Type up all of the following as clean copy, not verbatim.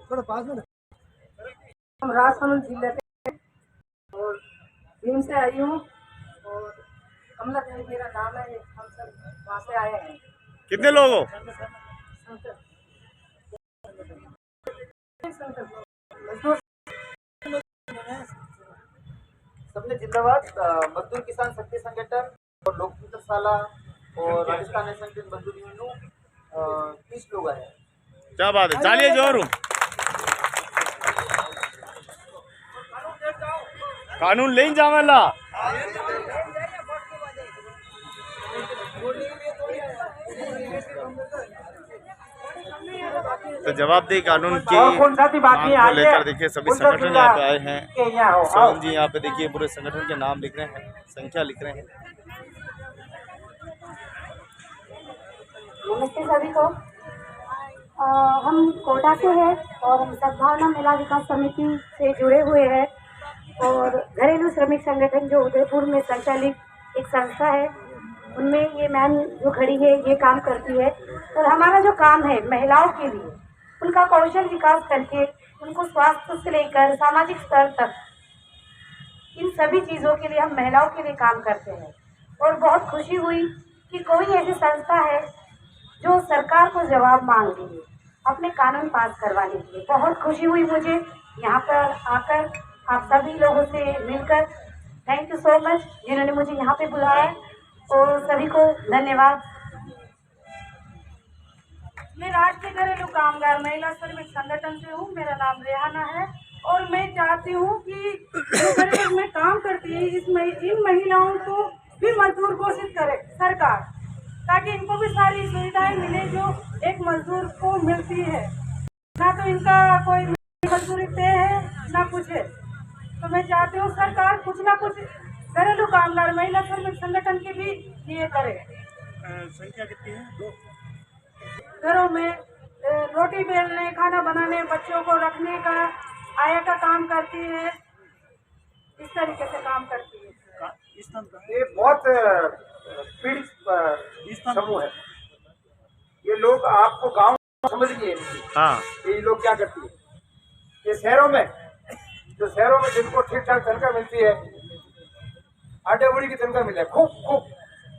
थोड़ा पास में। हम राजसमंद जिले के और भीम से आई हूँ और कमला देवी मेरा नाम है। हम सब वहाँ से आए हैं। कितने लोग हो? सबने जिंदाबाद मजदूर किसान शक्ति संगठन और लोकतंत्र शाला और राजस्थान नेशनल मजदूर यूनियन 30 लोग आए हैं। क्या बात है, चलिए जोर कानून ले जावेला तो जवाबदेही कानून की मांग को लेकर देखिए सभी संगठन यहाँ पे आए हैं। सोहन जी यहाँ पे देखिए पूरे संगठन के नाम लिख रहे हैं, संख्या लिख रहे हैं। नमस्ते सभी को। हम कोटा से हैं और हम सद्भावना महिला विकास समिति से जुड़े हुए हैं और घरेलू श्रमिक संगठन जो उदयपुर में संचालित एक संस्था है उनमें ये मैम जो खड़ी है ये काम करती है। और हमारा जो काम है महिलाओं के लिए उनका कौशल विकास करके उनको स्वास्थ्य से लेकर सामाजिक स्तर तक इन सभी चीज़ों के लिए हम महिलाओं के लिए काम करते हैं। और बहुत खुशी हुई कि कोई ऐसी संस्था है जो सरकार को जवाब मांग रही है अपने कानून पास करवाने के लिए। बहुत खुशी हुई मुझे यहाँ पर आकर आप सभी लोगों से मिलकर। थैंक यू सो मच जिन्होंने मुझे यहाँ पे बुलाया और सभी को धन्यवाद। मैं राष्ट्रीय घरेलू कामगार महिला श्रमिक संगठन से हूँ। मेरा नाम रेहाना है और मैं चाहती हूँ कि जो घरेलू में काम करती है इन महिलाओं को भी मजदूर घोषित करे सरकार, ताकि इनको भी सारी सुविधाएं मिले जो एक मजदूर को मिलती है। ना तो इनका कोई मजदूरी तय है ना कुछ है। तो मैं चाहती हूँ सरकार कुछ ना कुछ घरेलू कामगार महिला श्रमिक संगठन के भी लिए करे। संख्या कितनी है? घरों में रोटी बेलने, खाना बनाने, बच्चों को रखने का, आया का काम करती है। इस तरीके से काम करती है। ये बहुत पीड़ित समूह है। ये लोग आपको गांव समझिए हाँ, ये लोग क्या करती है। ये शहरों में जिनको ठीक ठाक तनख्वाह मिलती है, आटे बुड़ी की तनख्वाह मिले, खूब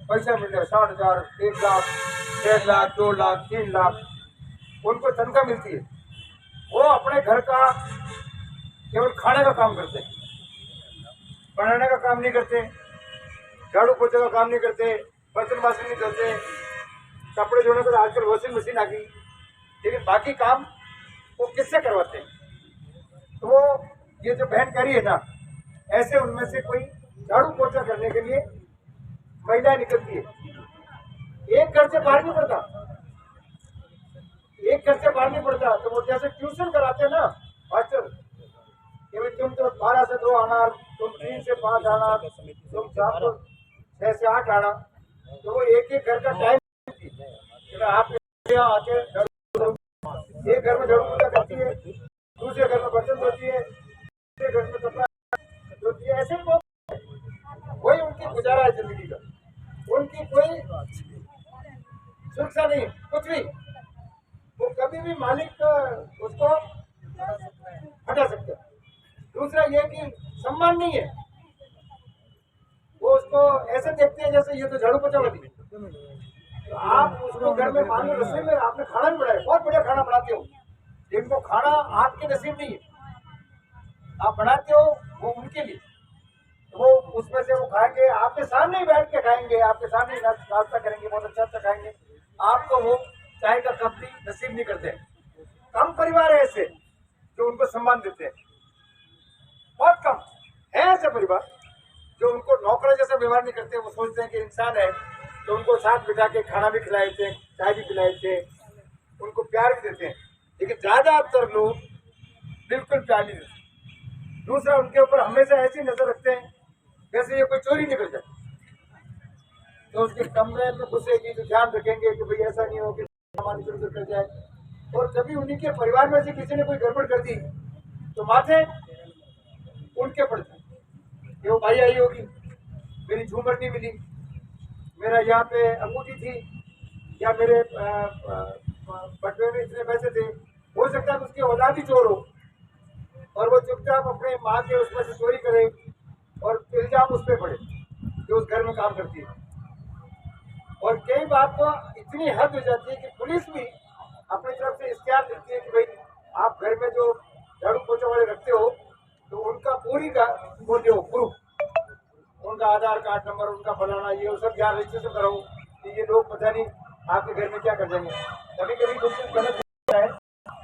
पैसा मिल रहा है, 60,000, 1 लाख, 1.5 लाख, 2 लाख, 3 लाख उनको तनख्वाह मिलती है। वो अपने घर का केवल खाने का काम करते हैं, बनाने का काम नहीं करते, झाड़ू पोछे का काम नहीं करते, बर्तन बासन नहीं धोते, कपड़े धोने को तो आजकल वॉशिंग मशीन आ गई, लेकिन बाकी काम वो किससे करवाते हैं। तो वो ये जो बहन करी है ना, ऐसे उनमें से कोई झाड़ू पोछा करने के लिए महिलाएं निकलती है। एक घर से बाहर नहीं पड़ता, तो वो जैसे ट्यूशन कराते हैं ना मास्टर, कि भाई तुम तो 12 से 2 आना, तुम 3 से 5 आना, तुम 6 से 8 आना। तो वो एक घर का टाइम आप आके एक घर में झाड़ू पोछा करती है, दूसरे घर में बर्तन धोती है, तीसरे घर में कपड़ा धोती है। ऐसे वही उनकी गुजारा है जिंदगी का। उनकी कोई सुरक्षा नहीं, कुछ भी। वो कभी भी मालिक उसको हटा सकते। दूसरा ये कि सम्मान नहीं है, वो उसको ऐसे देखते हैं जैसे ये तो झाड़ू पोछा वाली। तो आप उसको घर में मान लो रसोई में आपने खाना भी बनाया, बहुत बढ़िया खाना बनाते हो, जिनको खाना आपके नसीब नहीं है, आप बनाते हो वो उनके लिए, वो उसमें से वो खाएंगे, आपके सामने ही बैठ के खाएंगे, आपके सामने ही नाश्ता करेंगे, बहुत अच्छा खाएंगे। आपको वो चाय का कप भी नसीब नहीं करते। कम परिवार है ऐसे जो उनको सम्मान देते हैं, बहुत कम है ऐसे परिवार जो उनको नौकर जैसा व्यवहार नहीं करते। वो सोचते हैं कि इंसान है, तो उनको साथ बिठा के खाना भी खिलाते हैं, चाय भी खिलाते हैं, उनको प्यार भी देते हैं। लेकिन ज्यादातर लोग बिल्कुल प्यार नहीं देते। दूसरा, उनके ऊपर हमेशा ऐसी नजर रखते हैं जैसे ये कोई चोरी निकल जाए, तो उसके कमरे में घुसेगी तो ध्यान रखेंगे कि भाई ऐसा नहीं हो कि सामान इधर उधर कर जाए। और कभी उन्हीं के परिवार में से किसी ने कोई गड़बड़ कर दी तो माथे उनके पड़ते कि वो भाई आई होगी, मेरी झूमर नहीं मिली, मेरा यहाँ पे अंगूठी थी, या मेरे बटवे में इतने पैसे थे। हो सकता है उसकी औलाद माँ भी चोर हो और वो चुपचाप अपने माँ के उसमें से चोरी करे और इल्जाम उस पर पड़े जो उस घर में काम करती है। और कई बार तो इतनी हद हो जाती है कि पुलिस भी अपनी तरफ से इख्तियार देती है कि भाई आप घर में जो झाड़ू पोछा वाले रखते हो तो उनका पूरी का वो दो प्रूफ, उनका आधार कार्ड नंबर, उनका फलाना ये सब यार रजिस्ट्रेशन कराओ कि ये लोग पता नहीं आपके घर में क्या कर देंगे। कभी कभी कुछ गलत होता है,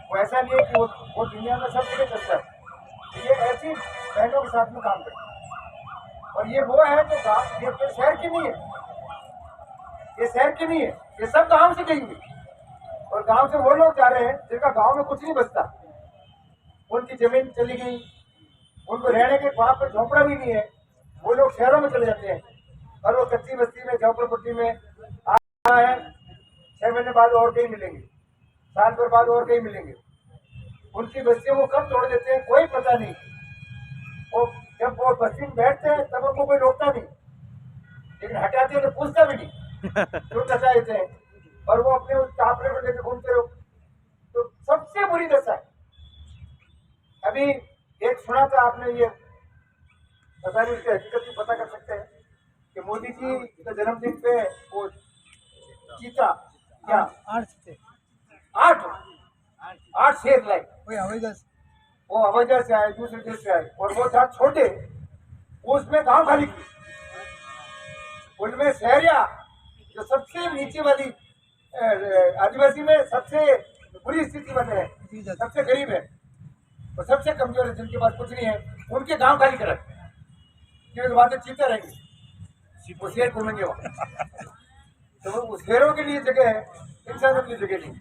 वो ऐसा नहीं है कि वो दुनिया में सब जगह चलता है। ये ऐसी बहनों के साथ में काम करते हैं और ये वो है जो गाँव, ये तो शहर की नहीं है, ये शहर की नहीं है, ये सब गाँव से गई हुई और गांव से वो लोग जा रहे हैं जिनका गांव में कुछ नहीं बचता, उनकी जमीन चली गई, उनको रहने के वहां पर झोपड़ा भी नहीं है, वो लोग शहरों में चले जाते हैं और वो कच्ची बस्ती में झोपड़पट्टी में आ रहा है। 6 महीने बाद और कहीं मिलेंगे, साल भर बाद और कहीं मिलेंगे। उनकी बस्तियों को कब तोड़ देते हैं कोई पता नहीं। वो जब वो बस्ती में बैठते हैं तब उनको कोई रोकता नहीं, लेकिन हटाते हैं तो पूछता भी नहीं, क्यों हटा देते हैं और वो अपने उस चापड़े को लेकर घूमते रहो। तो सबसे बुरी दशा है। अभी एक सुना था आपने, ये पता नहीं उसकी हकीकत भी पता कर सकते हैं कि मोदी जी के जन्मदिन पे वो चीता क्या 8 शेर लाए, वो हवाई जहाज से आए, दूसरे देश से आए और वो था छोटे, उसमें गांव खाली की, उनमें शहरिया जो सबसे नीचे वाली आदिवासी में सबसे बुरी स्थिति बने है, सबसे गरीब है और सबसे कमजोर है, जिनके पास कुछ नहीं है, उनके गांव खाली करा क्योंकि वहां से चीते रहेंगे, वो शेर घूमेंगे वहां। तो वो शेरों के लिए जगह है, इंसानों के लिए जगह नहीं।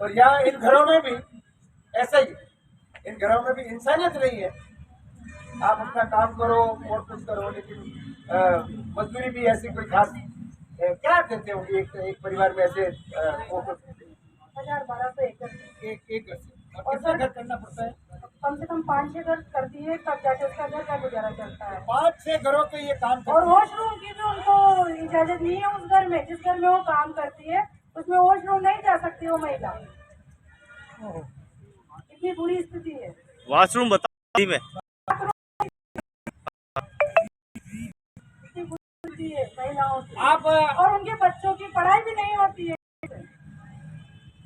और यहाँ इन घरों में भी ऐसा ही, इन घरों में भी इंसानियत नहीं है। आप अपना काम करो और कुछ करो, लेकिन मजदूरी भी ऐसी कोई खास क्या देते होंगे एक परिवार में ऐसे 1000-1200 एक और कितना घर करना पड़ता है? कम से कम 5-6 घर करती है, तब जाके उसका घर का गुजारा चलता है। 5-6 घरों पे ये काम और वॉशरूम की भी उनको इजाजत नहीं है उस घर में, जिस घर में वो काम करती है उसमें वॉशरूम नहीं जा सकती वो महिला। इतनी बुरी स्थिति है। वॉशरूम बता में महिलाओं की आप और उनके बच्चों की पढ़ाई भी नहीं होती है,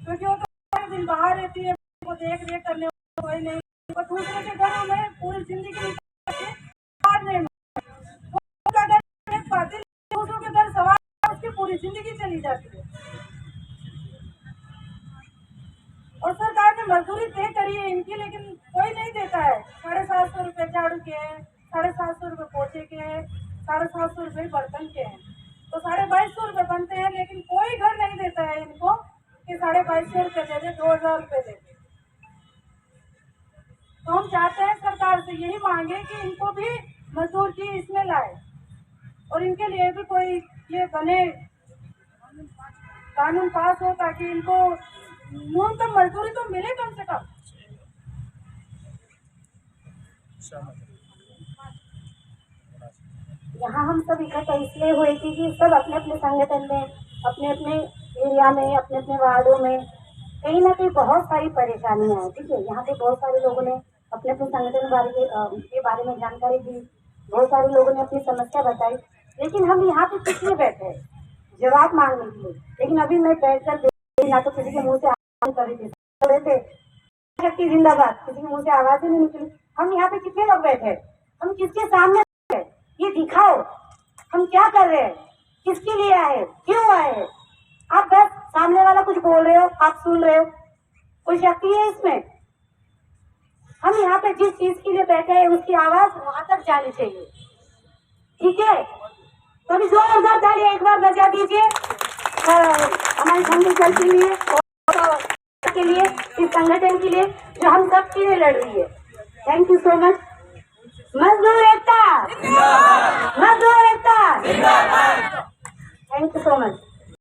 क्योंकि वो तो दिन बाहर रहती है, वो देख रेख करने कोई नहीं, वो दूसरे के घरों में पूरी जिंदगी दूसरों के घर सवार उसकी पूरी जिंदगी चली जाती है। और सरकार ने मजदूरी तय करी है इनकी, लेकिन कोई नहीं देता है। 750 रुपए झाड़ू के हैं, 750 रुपए पोछे के हैं, 750 रुपए बर्तन के हैं, तो 2250 रुपए बनते हैं, लेकिन कोई घर नहीं देता है इनको कि 2250 रुपए दे दे, 2000 रुपए दे दे। तो हम चाहते हैं सरकार से यही मांगे कि इनको भी मजदूर की इसमें लाए और इनके लिए भी कोई ये बने, कानून पास हो ताकि इनको न्यूनतम मजदूरी तो मिले कम से कम। यहाँ हम सब इकट्ठा इसलिए हुए कि सब अपने अपने संगठन में, अपने अपने एरिया में, अपने अपने वार्डों में कहीं ना कहीं बहुत सारी परेशानियां हैं। ठीक है, यहाँ पे बहुत सारे लोगों ने अपने अपने संगठन के बारे में जानकारी दी, बहुत सारे लोगों ने अपनी समस्या बताई, लेकिन हम यहाँ पे किस लिए बैठे हैं? जवाब मांगने के लिए। लेकिन अभी मैं बैठकर ना तो किसी के मुँह से आवाज कर रही थी, शक्ति जिंदाबाद, किसी के मुँह से आवाज ही नहीं निकली। हम यहाँ पे कितने लोग बैठे हैं? हम किसके सामने है? ये दिखाओ हम क्या कर रहे हैं, किसके लिए आए, क्यों आए? आप बस सामने वाला कुछ बोल रहे हो, आप सुन रहे हो, कोई शक्ति है इसमें? हम यहाँ पे जिस चीज के लिए बैठे हैं उसकी आवाज वहां तक जानी चाहिए। ठीक है, तो अभी जोरदार तालियां एक बार बजा दीजिए हमारी संगठन दल के लिए और के लिए, इस संगठन के लिए जो हम सब के लिए लड़ रही है। Thank you so much. मजदूर एकता, मजदूर एकता, थैंक यू सो मच।